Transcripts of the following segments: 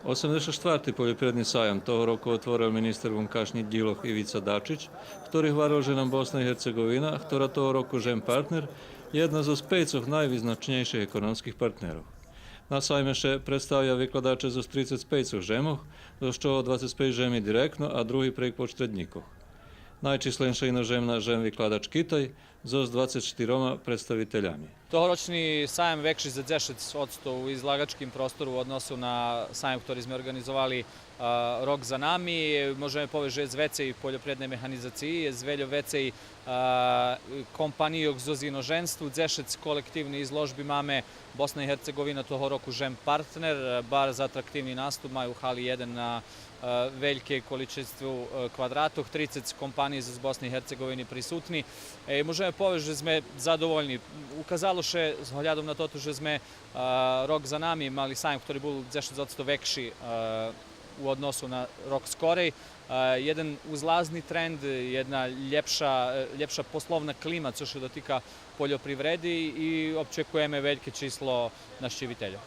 84. poljoprivredni sajam toho roku otvoril minister vonkajšnjih dieloch Ivica Dačić, ktorý hovoril, že nám Bosna i Hercegovina, ktorá toho roku žem partner, je jedna zo spejcoch najvýznačnejších ekonomských partnerov. Na sajmeše predstavia vykladače zo 30 spejcoch žemoch, zo čoho 25 žemi direktno, a drugi prek počtrednikoh. Najčislenša inozemna žem vykladač Kitaj zo s 24 predstaviteljami. Tohoročni sajam vekši za 10% u izlagačkim prostoru u odnosu na sajam koji smo organizovali rok za nami. Možeme povedať, že z vecej poljoprednej mehanizaciji, z veľa vecej kompanijog zo inoženstvu, 10 kolektívnych izložbi máme. Bosna i Hercegovina toho roku žem partner, bar za atraktivni nastup majú hali 1 na veľké količinstvu kvadratov, 30 kompanij z Bosne i Hercegovine prisutni. Možeme povedať, že sme zadovoljni. Ukazalo še, zhľadom na to, že sme rok za nami mali sajam, ktorý bol 10% vekši u odnosu na rok skorej. Jedan uzlazni trend, jedna ljepša poslovna klima, co se dotika poljoprivredi, i očekujeme veliko číslo našćivitelja.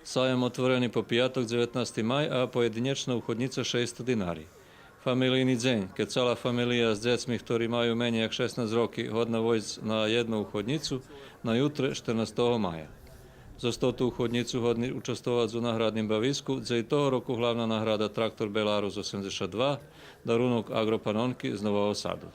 Sajam otvorený po piatok 19. maj a pojedinečná uchodnica 600 dinári. Familijný deň, keď celá familija s decmi, ktorí majú menej ako 16 roky, hodná vojsť na jednu uchodnicu na jutre 14. maja. Zo 100 uchodnicu hodný učestovať v náhradným bavisku, kde i toho roku hlavná náhrada traktor Belarus 82, darunok Agropanonky z Nového Sadu.